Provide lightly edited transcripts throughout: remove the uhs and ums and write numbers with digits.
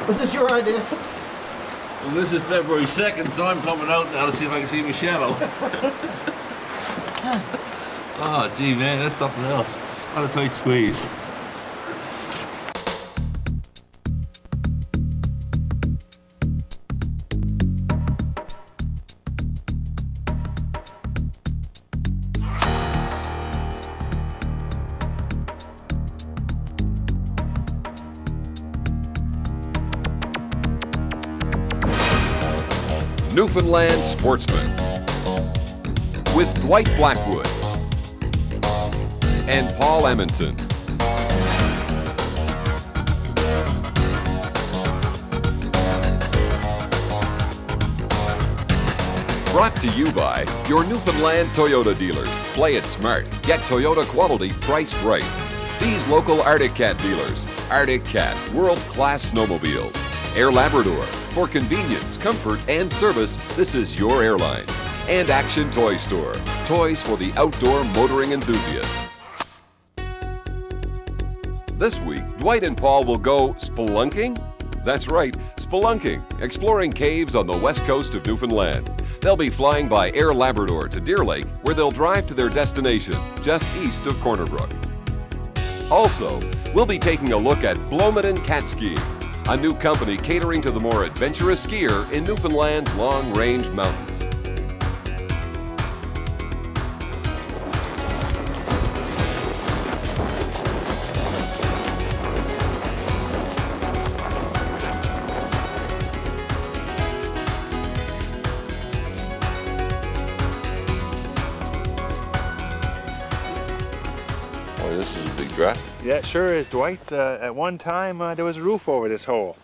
Was this your idea? Well, this is February 2nd, so I'm coming out now to see if I can see my shadow. Oh, gee, man, that's something else. What a tight squeeze. Newfoundland Sportsman with Dwight Blackwood and Paul Amundsen. Brought to you by your Newfoundland Toyota dealers. Play it smart. Get Toyota quality priced right. These local Arctic Cat dealers. Arctic Cat, world-class snowmobiles. Air Labrador. For convenience, comfort, and service, this is your airline. And Action Toy Store. Toys for the outdoor motoring enthusiast. This week, Dwight and Paul will go spelunking? That's right, spelunking, exploring caves on the west coast of Newfoundland. They'll be flying by Air Labrador to Deer Lake, where they'll drive to their destination, just east of Corner Brook. Also, we'll be taking a look at Blomidon Cat Skiing, a new company catering to the more adventurous skier in Newfoundland's long-range mountains. Boy, this is a big drop. Yeah, it sure is, Dwight. At one time, there was a roof over this hole.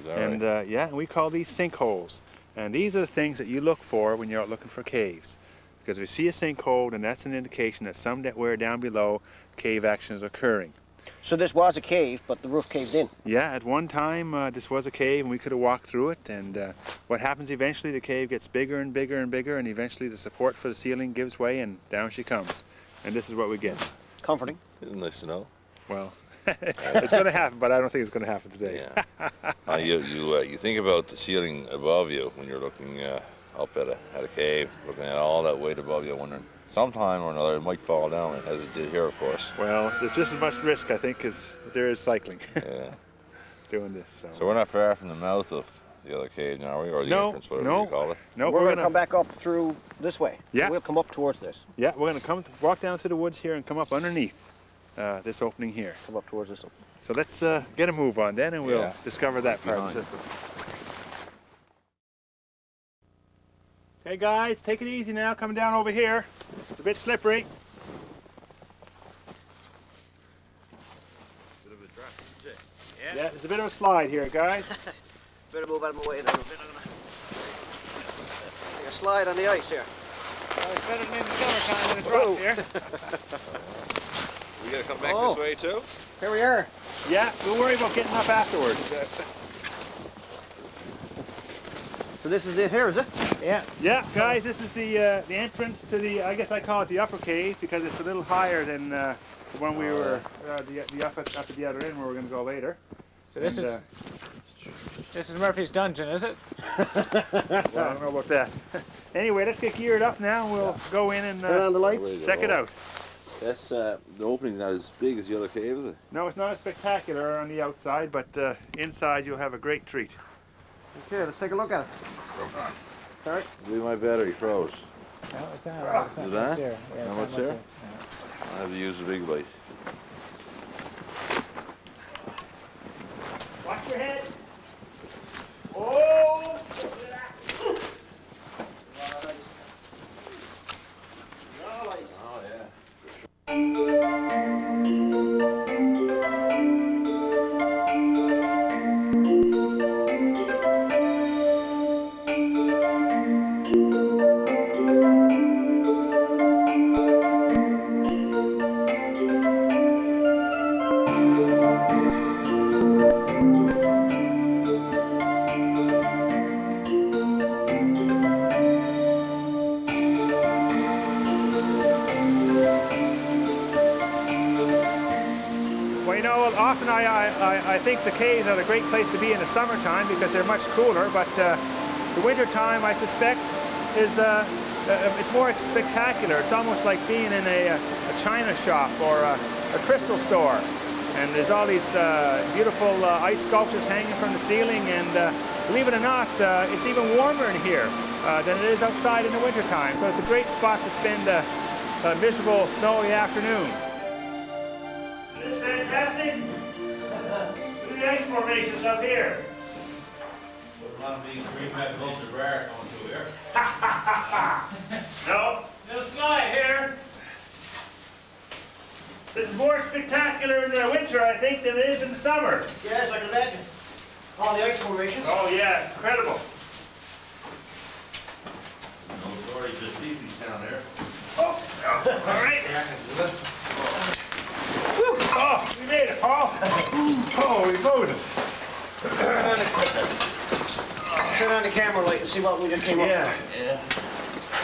And yeah, we call these sinkholes. And these are the things that you look for when you're out looking for caves. Because if you see a sinkhole, then that's an indication that somewhere down below, cave action is occurring. So this was a cave, but the roof caved in? Yeah, at one time, this was a cave, and we could have walked through it. And what happens eventually, the cave gets bigger and bigger and bigger, and eventually the support for the ceiling gives way, and down she comes. And this is what we get. Comforting. Isn't nice to know? Well, it's going to happen, but I don't think it's going to happen today. Yeah. You think about the ceiling above you when you're looking up at a cave, looking at all that weight above you, wondering sometime or another it might fall down, as it did here, of course. Well, there's just as much risk, I think, as there is cycling. Yeah. Doing this. So we're not far from the mouth of the other cave now, are we? Or the entrance, whatever you call it. No, we're going to come back up through this way. Yeah. So we'll come up towards this. Yeah, we're going to walk down through the woods here and come up underneath this opening here. Come up towards this one. So let's get a move on then, and we'll discover that part of the system. Okay, guys, take it easy now. Coming down over here. It's a bit slippery. Bit of a drop, Yeah, there's a bit of a slide here, guys. Better move out of my way now. Take a slide on the ice here. Well, it's better than in the summertime when it's rough here. We gotta come back this way too? Here we are. Yeah, we'll worry about getting up afterwards. So this is it here, is it? Yeah. Yeah, guys, this is the entrance to the, I guess I call it the upper cave, because it's a little higher than the one we were, the up at the other end where we're going to go later. So this is Murphy's Dungeon, is it? Well, I don't know about that. Anyway, let's get geared up now, and we'll go in and turn on the lights. Check it out. That's the opening's not as big as the other cave, is it? No, it's not as spectacular on the outside, but inside you'll have a great treat. Okay, let's take a look at it. Sorry. Do my battery froze. No, it's not. It's Is that? there. Yeah, How much there? Yeah. I have to use the big light. Watch your head. Oh! Well, often I think the caves are a great place to be in the summertime because they're much cooler, but the wintertime, I suspect, is it's more spectacular. It's almost like being in a china shop or a crystal store. And there's all these beautiful ice sculptures hanging from the ceiling, and believe it or not, it's even warmer in here than it is outside in the wintertime. So it's a great spot to spend a miserable, snowy afternoon. Isn't this fantastic? Look at the ice formations up here. Wouldn't want to be green red vulture bar coming through here. No. No slide here. This is more spectacular in the winter, I think, than it is in the summer. Yes, I can imagine. All the ice formations. Oh yeah, incredible. No shortage of teepees down there. Oh, all right. Oh, we made it, Paul. Holy Moses. Turn on the camera light and see what we just came up with. Yeah.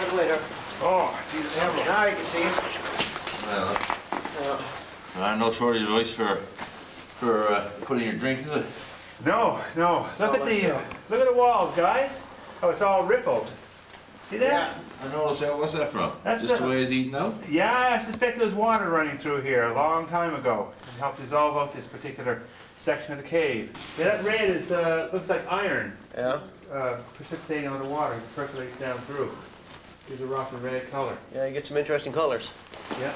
Right away there. Oh, geez, emerald. Now you can see it. Well, no shortage of ice for putting your drink, is it? No, no. Look at the walls, guys. Oh, it's all rippled. See that? Yeah. I noticed that. What's that from? That's Just the way it's eaten out? Yeah, I suspect there was water running through here a long time ago. It helped dissolve out this particular section of the cave. Yeah, that red is looks like iron. Yeah. Precipitating on the water. It percolates down through. Gives a rock a red color. Yeah, you get some interesting colors. Yeah.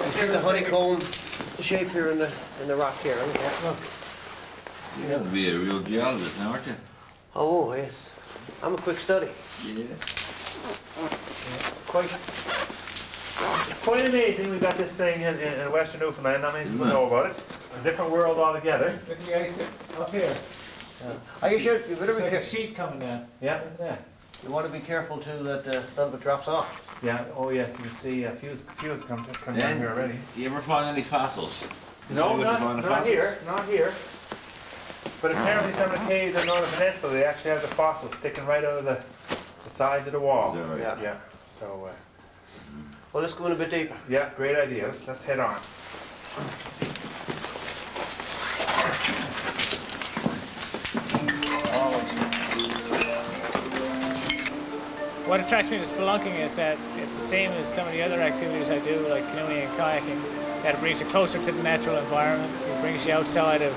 You see the honeycomb shape here in the rock here. Yeah, look. You have to be a real geologist now, aren't you? Oh yes. I'm a quick study. Yeah. Quite amazing we got this thing in Western Newfoundland. I mean, you know about it. It's a different world altogether. Look at the ice up here. Are you sure? You better It's be like a careful. sheet coming down. Yeah. Yeah. You want to be careful too that none of it drops off. Yeah. Oh yes, you can see a few come down here already. You ever find any fossils? No, not here. Not here. But apparently some of the caves on Northern Peninsula, they actually have the fossils sticking right out of the sides of the wall. Is that right? Yeah. Yeah. So, Well, let's go in a bit deeper. yeah, great idea. Let's head on. What attracts me to spelunking is that it's the same as some of the other activities I do, like canoeing and kayaking, that it brings you closer to the natural environment. It brings you outside of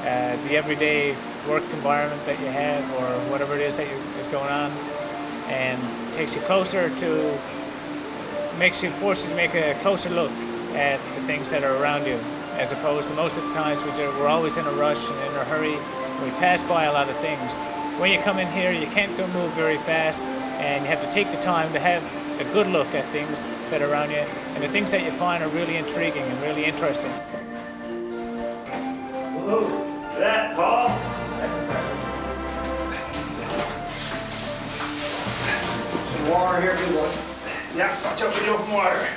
the everyday work environment that you have, or whatever it is that is going on, and takes you closer to, forces you to make a closer look at the things that are around you, as opposed to most of the times we're always in a rush and in a hurry. We pass by a lot of things. When you come in here, you can't go move very fast, and you have to take the time to have a good look at things that are around you, and the things that you find are really intriguing and really interesting. Whoa, that, Paul? Some water here too, though. Yeah, watch out for the open water.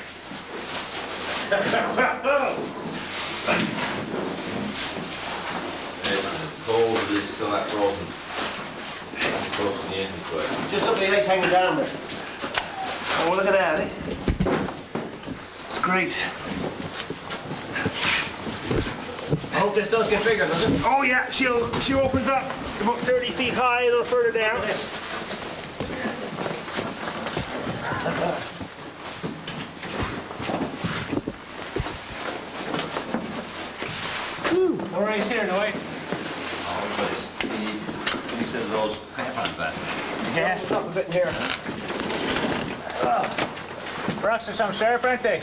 It's cold, it is still not frozen. Close to the engine side. Just look at the ice hanging down there. Oh, look at that, eh? It's great. I hope this does get bigger, does it? Oh yeah, she opens up about 30 feet high, a little further down. No ice here, no way. He said those crampons that. Yeah. It's up a bit in here. Rocks are some sharp, aren't they?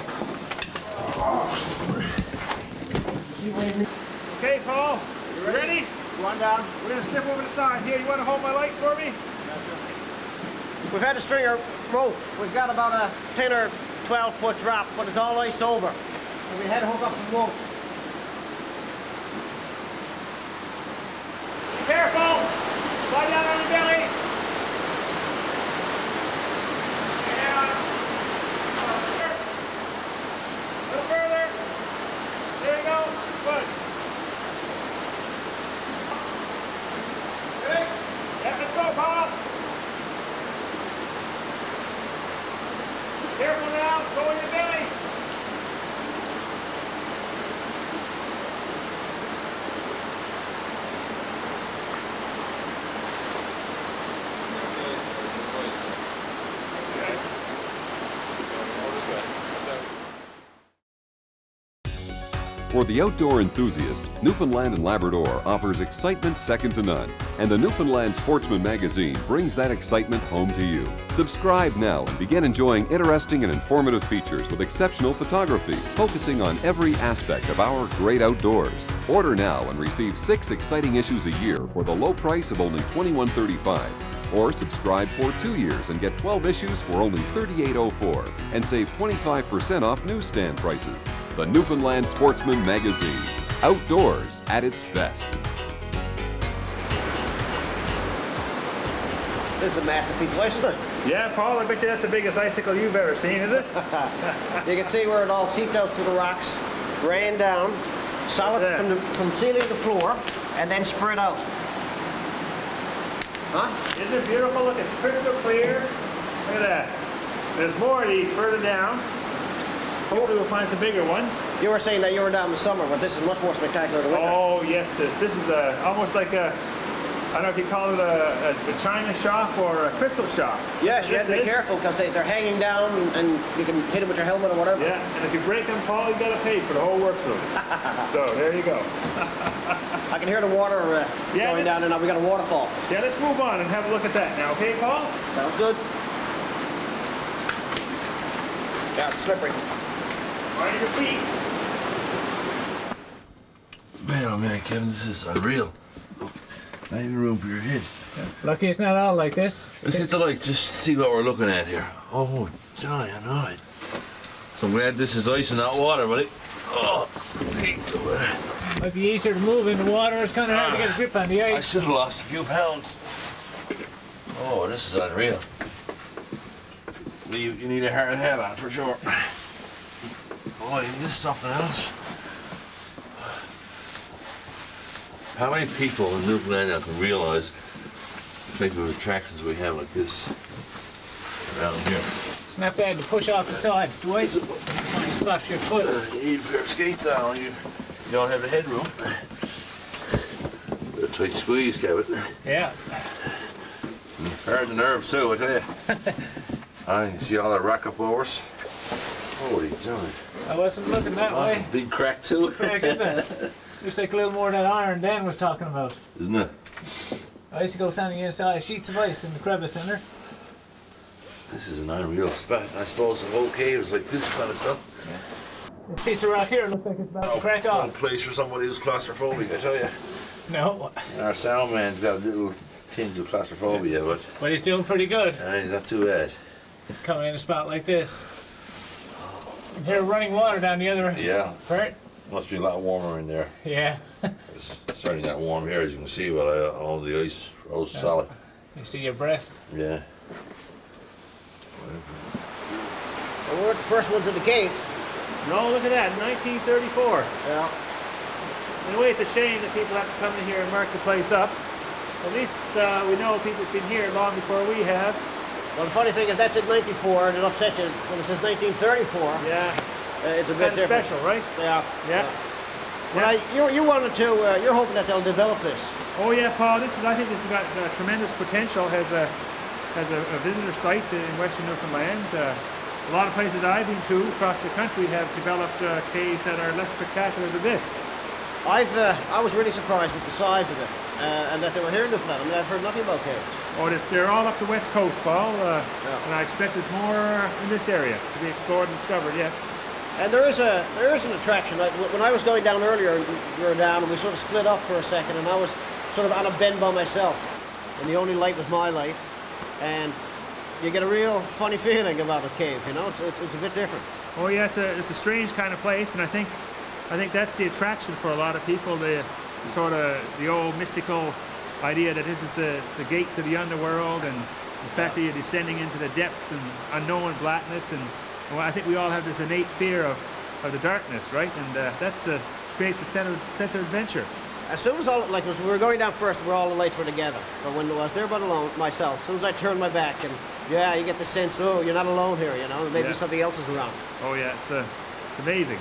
Okay, Paul, you ready? Go on down. We're gonna step over the side here. You wanna hold my light for me? We've had a stringer rope. We've got about a 10 or 12 foot drop, but it's all iced over. So we had to hook up some ropes. Careful! Slide down on your belly. Yeah. A little further. There you go. Good. Ready? Yeah, let's go, Bob. Careful now. Go in your belly. For the outdoor enthusiast, Newfoundland and Labrador offers excitement second to none, and the Newfoundland Sportsman magazine brings that excitement home to you. Subscribe now and begin enjoying interesting and informative features with exceptional photography, focusing on every aspect of our great outdoors. Order now and receive 6 exciting issues a year for the low price of only $21.35. Or subscribe for 2 years and get 12 issues for only $38.04 and save 25% off newsstand prices. The Newfoundland Sportsman magazine. Outdoors at its best. This is a masterpiece of ice, isn't it? Yeah, Paul, I bet you that's the biggest icicle you've ever seen, is it? You can see where it all seeped out through the rocks, rained down, solid from ceiling to floor, and then spread out. Huh? Isn't it beautiful? Look, it's crystal clear. Look at that. There's more of these further down. Hopefully we'll find some bigger ones. You were saying that you were down in the summer, but this is much more spectacular than winter. Oh, yes, this is almost like a, I don't know if you call it a china shop or a crystal shop. Yes, you have to be careful because they're hanging down and you can hit them with your helmet or whatever. Yeah, and if you break them, Paul, you got to pay for the whole works of them. So, there you go. I can hear the water going down, and now we got a waterfall. Yeah, let's move on and have a look at that now, okay, Paul? Sounds good. Yeah, it's slippery. Mind your feet. Man, oh man, Kevin, this is unreal. Not even room for your head. Lucky it's not all like this. Let's get the lights, just see what we're looking at here. Oh, giant. So I'm glad this is ice and not water, buddy. Oh, Might be easier to move in the water. It's kind of hard to get a grip on the I ice. should have lost a few pounds. Oh, this is unreal. You need a hard hat on for sure. Boy, this is something else. How many people in Newfoundland now can realize the type of attractions we have like this around here? It's not bad to push off the sides, Dwight. Find a spot for your foot. You need a pair of skates on. You don't have the headroom. Bit of tight squeeze, Kevin. Yeah. Hard the nerves too, I tell you. I can see all that rock up over us. Holy giant. I wasn't looking that way. Big crack too. Crack, isn't it? Looks like a little more of that iron Dan was talking about. Isn't it? Icicles on the inside, sheets of ice in the crevice in there. This is an unreal spot. I suppose the whole cave is like this kind of stuff. Yeah. This piece of rock here looks like it's about to crack off. No place for somebody who's claustrophobic, I tell you. No. Our sound man's got a little tinge of claustrophobia, but he's doing pretty good. He's not too bad. Coming in a spot like this. You hear running water down the other part. Must be a lot warmer in there. Yeah. It's certainly not warm here, as you can see, but all the ice rose solid. You see your breath? Yeah. Well, we weren't the first ones in the cave. No, look at that, 1934. Yeah. In a way, it's a shame that people have to come in here and mark the place up. At least we know people have been here long before we have. Well, the funny thing is that's at 94, and it upsets you when it says 1934. Yeah. It's a bit Kind of different. special, right? Yeah. Yeah. Well, you wanted to. You're hoping that they'll develop this. Oh yeah, Paul. I think this has got tremendous potential as a visitor site in Western Newfoundland. A lot of places I've been to across the country have developed caves that are less spectacular than this. I was really surprised with the size of it, and that they were here in Newfoundland. I mean, I've heard nothing about caves. Oh, they're all up the west coast, Paul, and I expect there's more in this area to be explored and discovered yet. And there is an attraction. When I was going down earlier, we were down and we sort of split up for a second, and I was sort of on a bend by myself, and the only light was my light, and you get a real funny feeling about a cave. You know, it's a bit different. Oh yeah, it's a strange kind of place, and I think that's the attraction for a lot of people. The sort of the old mystical idea that this is the gate to the underworld, and the fact that you're descending into the depths and unknown blackness, and well, I think we all have this innate fear of the darkness, right? And that creates a sense of adventure. As soon as as we were going down first, where all the lights were together. But when I was there by alone myself, as soon as I turned my back, and yeah, you get the sense, oh, you're not alone here. You know, maybe something else is around. Oh yeah, it's amazing.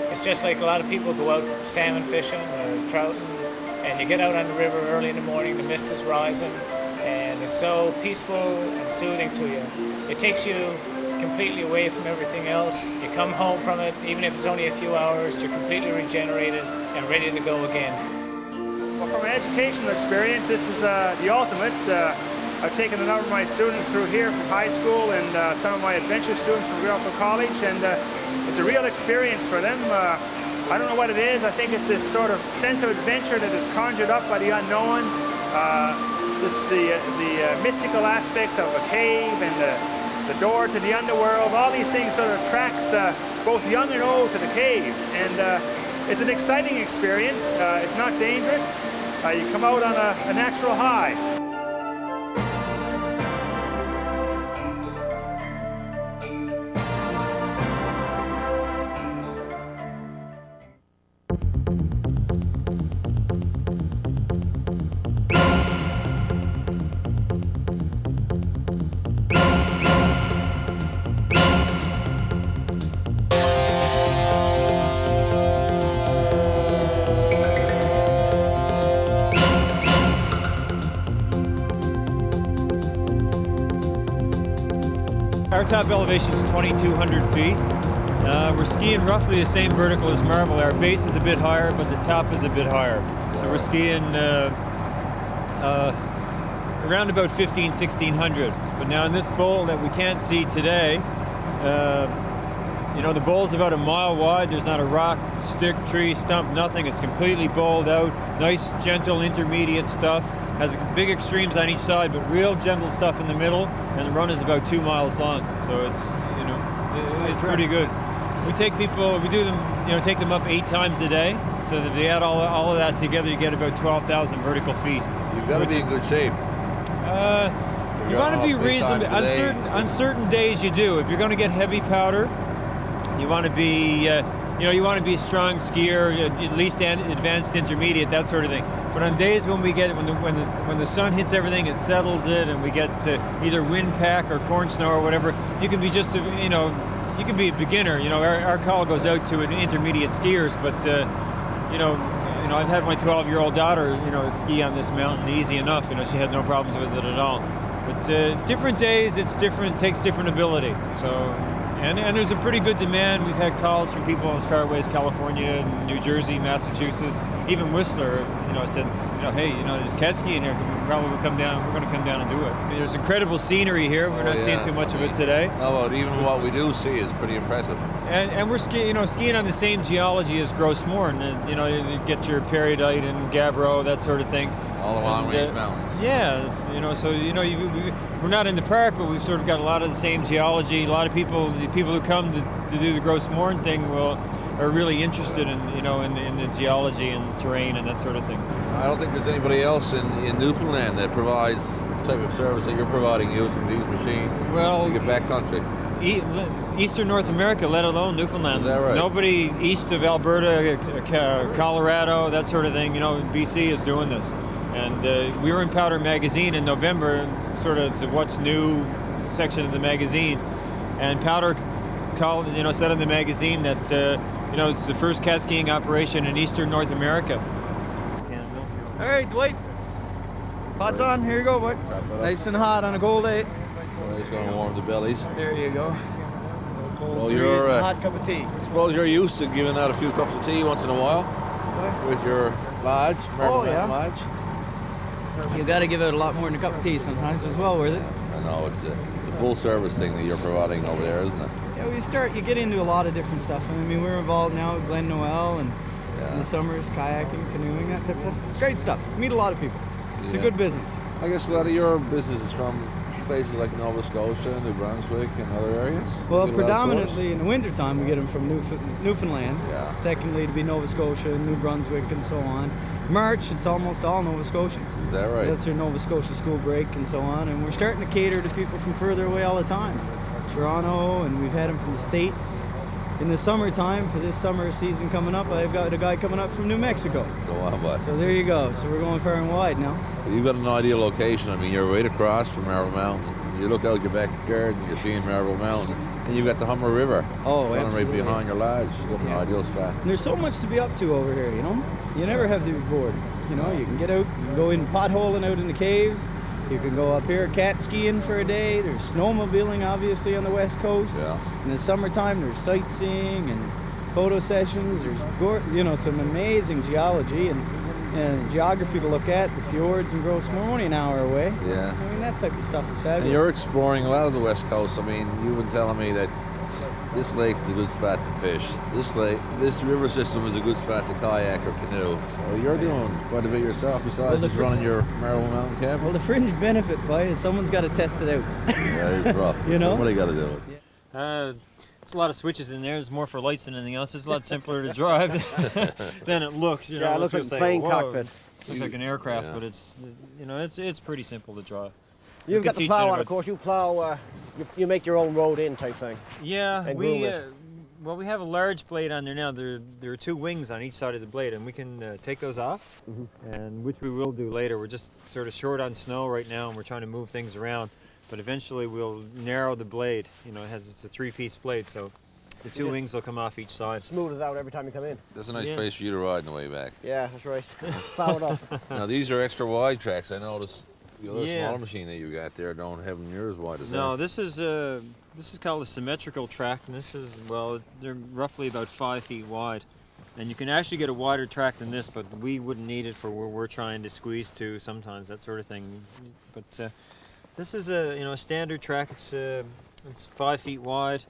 It's just like a lot of people go out salmon fishing or trouting, and you get out on the river early in the morning, the mist is rising, and it's so peaceful and soothing to you. It takes you completely away from everything else. You come home from it, even if it's only a few hours, you're completely regenerated and ready to go again. Well, from an educational experience, this is the ultimate. I've taken a number of my students through here from high school and some of my adventure students from Guelph College, and it's a real experience for them. I don't know what it is. I think it's this sort of sense of adventure that is conjured up by the unknown. The mystical aspects of a cave and the door to the underworld. All these things sort of attracts both young and old to the caves, and it's an exciting experience. It's not dangerous. You come out on a natural high. Our top elevation is 2,200 feet. We're skiing roughly the same vertical as Marble. Our base is a bit higher, but the top is a bit higher. So we're skiing around about 1,600. But now in this bowl that we can't see today, you know, the bowl's about a mile wide. There's not a rock, stick, tree, stump, nothing. It's completely bowled out. Nice, gentle, intermediate stuff. Has big extremes on each side, but real gentle stuff in the middle, and the run is about 2 miles long. So it's, you know, it's pretty good. We take people, we do them, you know, take them up 8 times a day. So that if they add all of that together, you get about 12,000 vertical feet. You've got to be in good shape. You want to be reasonable. On certain days, you do. If you're going to get heavy powder, you want to be, you know, you want to be a strong skier, at least advanced intermediate, that sort of thing. But on days when we get when the sun hits everything, it settles it, and we get either wind pack or corn snow or whatever, you can be just you know, you can be a beginner. You know, our call goes out to intermediate skiers, but you know, I've had my 12-year-old daughter, you know, ski on this mountain easy enough. You know, she had no problems with it at all. But different days, it's different, takes different ability. So. And there's a pretty good demand. We've had calls from people as far away as California, New Jersey, Massachusetts, even Whistler. You know, said, you know, hey, you know, there's cat skiing here. We're going to come down and do it. I mean, there's incredible scenery here. We're not seeing too much of it today. No, but even what we do see is pretty impressive. And we're skiing on the same geology as Gros Morne. And, you know, you get your peridot and gabbro, that sort of thing. All the long-range mountains. Yeah, it's, you know, so you know, we're not in the park, but we've sort of got a lot of the same geology. A lot of people who come to do the Gros Morne thing are really interested in, you know, in the geology and terrain and that sort of thing. I don't think there's anybody else in Newfoundland that provides the type of service that you're providing using these machines. Well, to get backcountry. Eastern North America, let alone Newfoundland. Is that right? Nobody east of Alberta, Colorado, that sort of thing. You know, BC is doing this. And we were in Powder Magazine in November, sort of it's a What's New section of the magazine. And Powder called, you know, said in the magazine that, you know, it's the first cat skiing operation in Eastern North America. All right, Dwight. Pot's on. Here you go, boy. Nice and hot on a cold day. Well, he's going to warm the bellies. There you go. Well, you're a hot cup of tea. I suppose you're used to giving out a few cups of tea once in a while with your lodge, Marble Mountain Lodge. You got to give it a lot more than a cup of tea sometimes. It's well worth it. I know it's a full service thing that you're providing over there, isn't it? Yeah, you get into a lot of different stuff. I mean, we're involved now with Glen Noel and in the summers, kayaking, canoeing, that type of stuff. It's great stuff. You meet a lot of people. It's a good business. I guess a lot of your business is from places like Nova Scotia, New Brunswick, and other areas. Well, predominantly in the wintertime, we get them from Newfoundland. Yeah. Secondly, to be Nova Scotia, New Brunswick, and so on. March, it's almost all Nova Scotians. Is that right? That's their Nova Scotia school break and so on. And we're starting to cater to people from further away all the time. Toronto, and we've had them from the States. In the summertime, for this summer season coming up, I've got a guy coming up from New Mexico. Go on, bud. So there you go. So we're going far and wide now. You've got an ideal location. I mean, you're right across from Marble Mountain. You look out your backyard and you're seeing Marble Mountain. And you've got the Humber River. Oh, absolutely. Right behind your lodge. You've got an ideal spot. And there's so much to be up to over here, you know? You never have to be bored. You know, you can get out and go in potholing out in the caves. You can go up here cat skiing for a day. There's snowmobiling, obviously, on the West Coast. Yeah. In the summertime, there's sightseeing and photo sessions. There's, some amazing geology and geography to look at. The fjords in Grossmoor, only an hour away. Yeah. I mean, that type of stuff is fabulous. And you're exploring a lot of the West Coast. I mean, you've been telling me that this lake is a good spot to fish. This river system is a good spot to kayak or canoe. So you're doing quite a bit yourself besides just running your Marble Mountain cabins. Well, the fringe benefit, boy, is someone's got to test it out. Yeah, it's rough. Somebody got to do it. There's a lot of switches in there. There's more for lights than anything else. It's a lot simpler to drive than it looks. Yeah, it looks like a plane cockpit. Looks like an aircraft, but it's it's pretty simple to drive. You've got the plow on, of course. You plow, you make your own road in type thing. Yeah, we have a large blade on there now. There are 2 wings on each side of the blade, and we can take those off, and which we will do later. We're just sort of short on snow right now, and we're trying to move things around. But eventually, we'll narrow the blade. It's a 3-piece blade, so the 2 wings will come off each side. Smooth it out every time you come in. That's a nice place for you to ride on the way back. Yeah, that's right. Plow it up. Now these are extra wide tracks. I noticed. The other smaller machine that you got there don't have them near as wide as that. No, this is called a symmetrical track, and this is, well, they're roughly about 5 feet wide. And you can actually get a wider track than this, but we wouldn't need it for where we're trying to squeeze to sometimes, that sort of thing. But this is a standard track. It's 5 feet wide,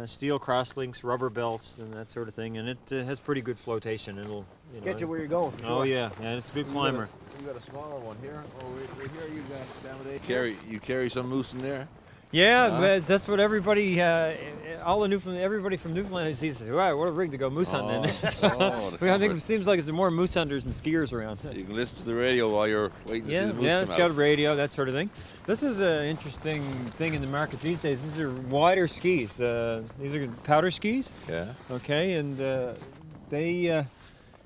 steel crosslinks, rubber belts, and that sort of thing. And it has pretty good flotation. It'll get you where you're going. For sure. Oh yeah, it's a good climber. You got a smaller one here. Oh, right here you got you carry some moose in there. Yeah, but that's what everybody, everybody from Newfoundland sees. Wow, what a rig to go moose hunting in. I think it seems like there's more moose hunters than skiers around. You can listen to the radio while you're waiting to see the moose Yeah, come it's out. got a radio, that sort of thing. This is an interesting thing in the market these days. These are wider skis. These are powder skis. Yeah. Okay, and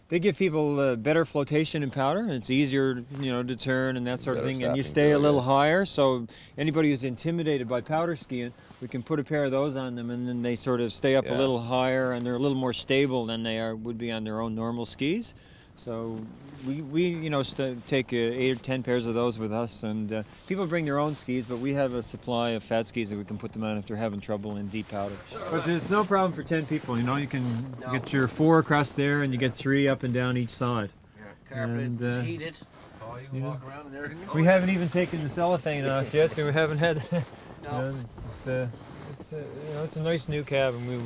they give people better flotation in powder, and it's easier, to turn and that sort of thing, and you stay a little higher. So anybody who's intimidated by powder skiing, we can put a pair of those on them, and then they sort of stay up a little higher, and they're a little more stable than they would be on their own normal skis. So we take 8 or 10 pairs of those with us, and people bring their own skis, but we have a supply of fat skis that we can put them on if they're having trouble in deep powder. But there's no problem for 10 people. You can get your 4 across there, and you get 3 up and down each side. Yeah, carpeted, heated. Oh, you can walk around and everything. We haven't even taken the cellophane off yet, so we haven't had. It's a nice new cab, and we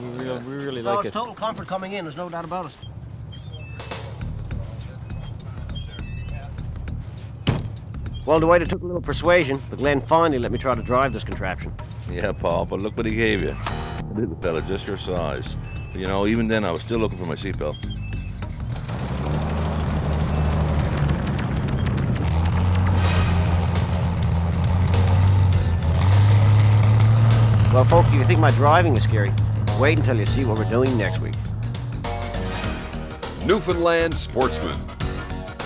really like it. It's total comfort coming in. There's no doubt about it. Well, Dwight, it took a little persuasion, but Glenn finally let me try to drive this contraption. Yeah, Paul, but look what he gave you. A little fella just your size. But, even then I was still looking for my seatbelt. Well, folks, if you think my driving is scary, wait until you see what we're doing next week. Newfoundland Sportsman.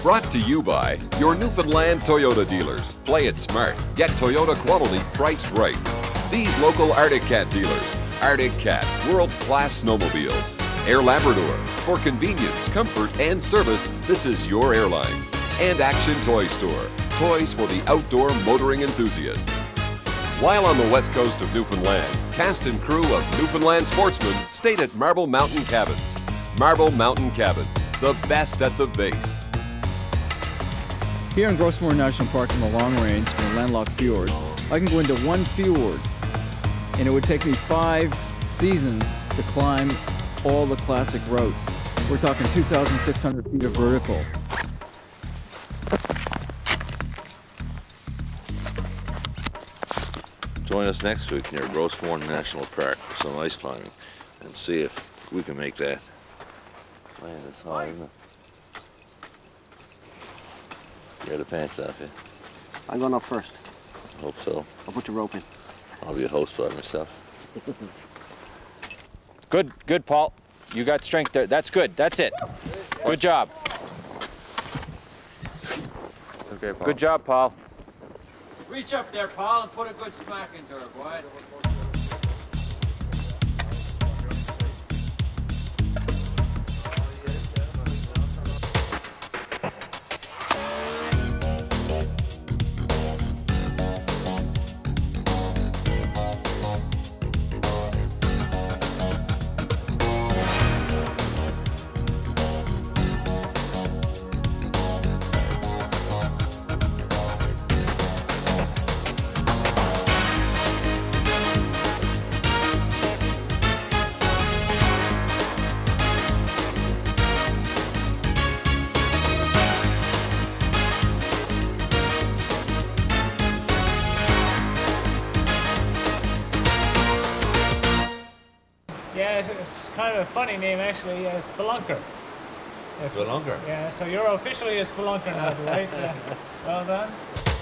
Brought to you by your Newfoundland Toyota dealers. Play it smart. Get Toyota quality priced right. These local Arctic Cat dealers. Arctic Cat, world-class snowmobiles. Air Labrador. For convenience, comfort, and service, this is your airline. And Action Toy Store. Toys for the outdoor motoring enthusiast. While on the west coast of Newfoundland, cast and crew of Newfoundland Sportsman stayed at Marble Mountain Cabins. Marble Mountain Cabins, the best at the base. Here in Grossmoor National Park in the Long Range, in the landlocked fjords, I can go into one fjord, and it would take me 5 seasons to climb all the classic routes. We're talking 2,600 feet of vertical. Join us next week near Grossmoor National Park for some ice climbing and see if we can make that. Man, it's high, isn't it? Scare the pants off you. I'm going up first. Hope so. I'll put the rope in. I'll be a host by myself. Good, Paul. You got strength there. That's good. That's it. Good job. It's okay, Paul. Good job, Paul. Reach up there, Paul, and put a good smack into her, boy. kind of a funny name actually, Spelunker. Spelunker? Yeah, so you're officially a spelunker now, right? Well done.